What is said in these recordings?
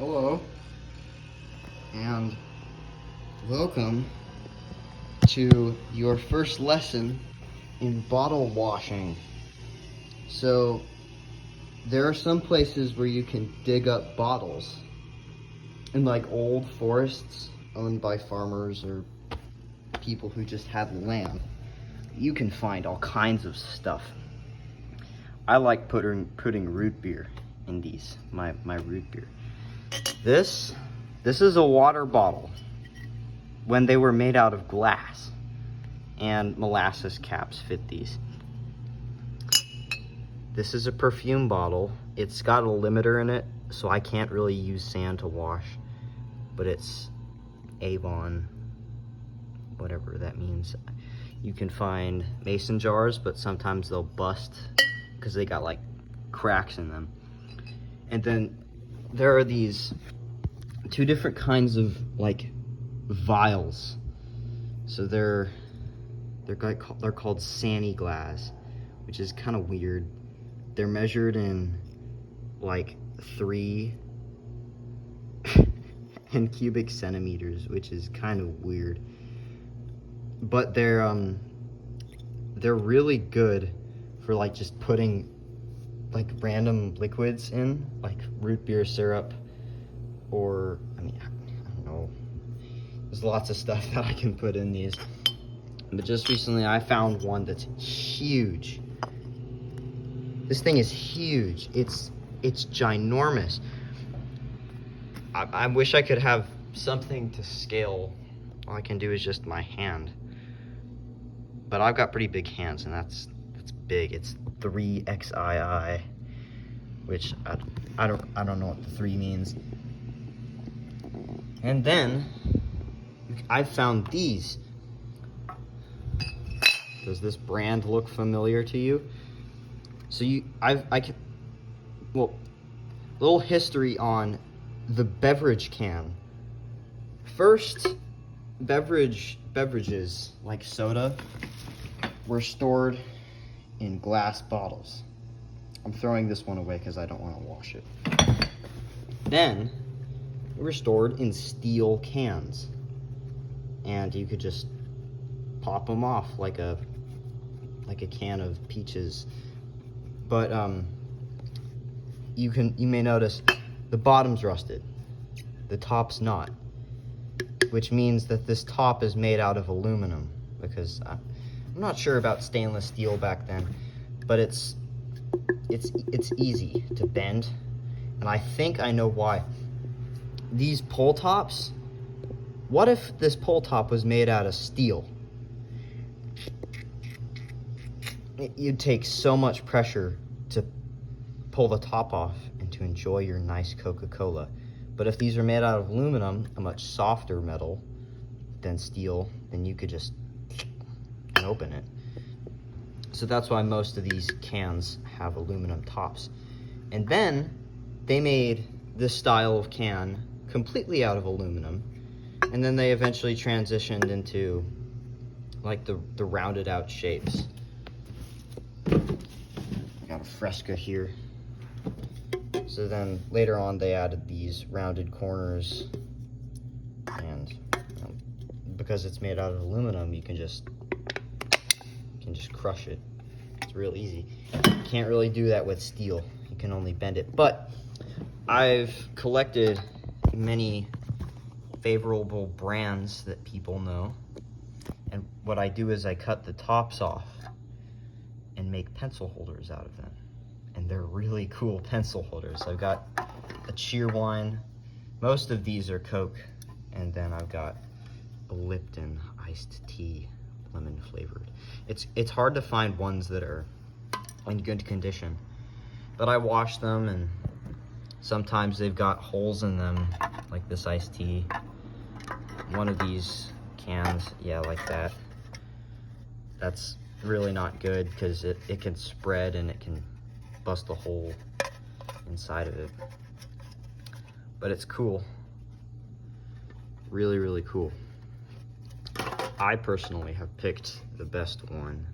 Hello, and welcome to your first lesson in bottle washing. So, there are some places where you can dig up bottles in like old forests owned by farmers or people who just have land. You can find all kinds of stuff. I like putting root beer in these, my root beer. This is a water bottle when they were made out of glass, and molasses caps fit these. This is a perfume bottle. It's got a limiter in it, so I can't really use sand to wash, but it's Avon, whatever that means. You can find mason jars, but sometimes they'll bust because they got like cracks in them. And then there are these two different kinds of like vials. So they're called Sani glass, which is kind of weird. They're measured in like 3 in cubic centimeters, which is kind of weird. But they're really good for like just putting like random liquids in, like root beer syrup, or I don't know. There's lots of stuff that I can put in these. But just recently I found one that's huge. This thing is huge. It's ginormous. I wish I could have something to scale. All I can do is just my hand. But I've got pretty big hands, and that's big. It's 3XII, which I don't know what the 3 means. And then I found these. Does this brand look familiar to you? So little history on the beverage can. First, beverages like soda were stored in glass bottles. I'm throwing this one away because I don't want to wash it. Then they were stored in steel cans, and you could just pop them off like a can of peaches. But you may notice the bottom's rusted, the top's not, which means that this top is made out of aluminum, because I'm not sure about stainless steel back then, but it's easy to bend, and I think I know why. These pull tops, what if this pull top was made out of steel? You'd take so much pressure to pull the top off and to enjoy your nice Coca-Cola. But if these are made out of aluminum, a much softer metal than steel, then you could just open it. So that's why most of these cans have aluminum tops. And then they made this style of can completely out of aluminum, and then they eventually transitioned into like the rounded out shapes. Got a Fresca here. So then later on they added these rounded corners, and because it's made out of aluminum, you can just crush it. It's real easy. You can't really do that with steel. You can only bend it. But I've collected many favorable brands that people know, and what I do is I cut the tops off and make pencil holders out of them. And they're really cool pencil holders. I've got a Cheerwine. Most of these are Coke. And then I've got a Lipton iced tea, lemon flavored. It's hard to find ones that are in good condition. But I wash them, and sometimes they've got holes in them, like this iced tea. One of these cans, yeah, like that. That's really not good because it can spread and it can bust a hole inside of it. But it's cool. Really, really cool. I personally have picked the best one.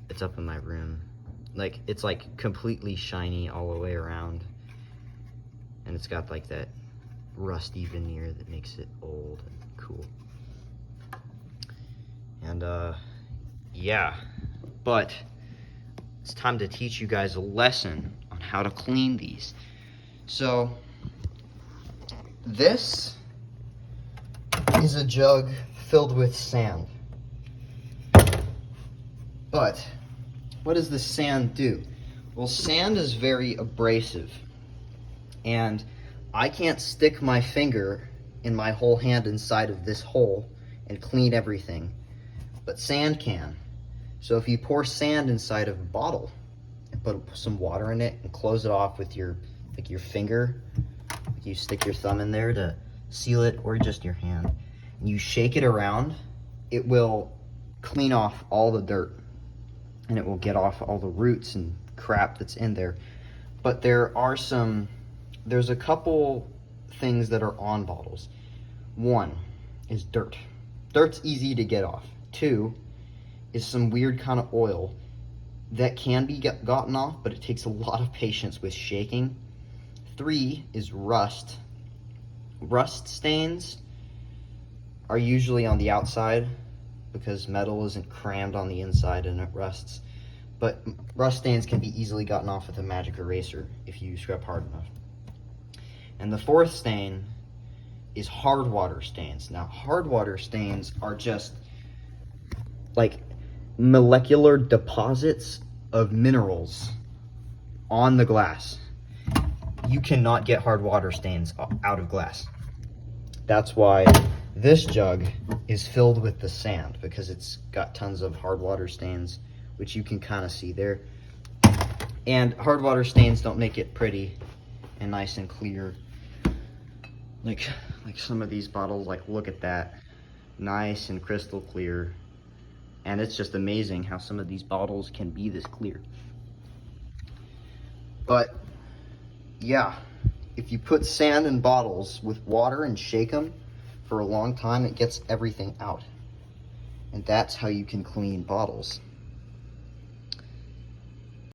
It's up in my room. Like, it's like completely shiny all the way around. And it's got like that rusty veneer that makes it old and cool. And yeah, but it's time to teach you guys a lesson on how to clean these. So this is a jug filled with sand. But what does the sand do? Well, sand is very abrasive, and I can't stick my finger in my whole hand inside of this hole and clean everything, but sand can. So if you pour sand inside of a bottle and put some water in it and close it off with your finger, like you stick your thumb in there to seal it, or just your hand, and you shake it around, it will clean off all the dirt, and it will get off all the roots and crap that's in there. But there's a couple things that are on bottles. One is dirt. Dirt's easy to get off. Two is some weird kind of oil that can be gotten off, but it takes a lot of patience with shaking. Three is rust. Rust stains are usually on the outside because metal isn't crammed on the inside and it rusts. But rust stains can be easily gotten off with a magic eraser if you scrub hard enough. And the fourth stain is hard water stains. Now, hard water stains are just like molecular deposits of minerals on the glass. You cannot get hard water stains out of glass. That's why this jug is filled with the sand, because it's got tons of hard water stains, which you can kind of see there. And hard water stains don't make it pretty and nice and clear. Like some of these bottles, like look at that. Nice and crystal clear. And it's just amazing how some of these bottles can be this clear. But yeah, if you put sand in bottles with water and shake them for a long time, it gets everything out. And that's how you can clean bottles.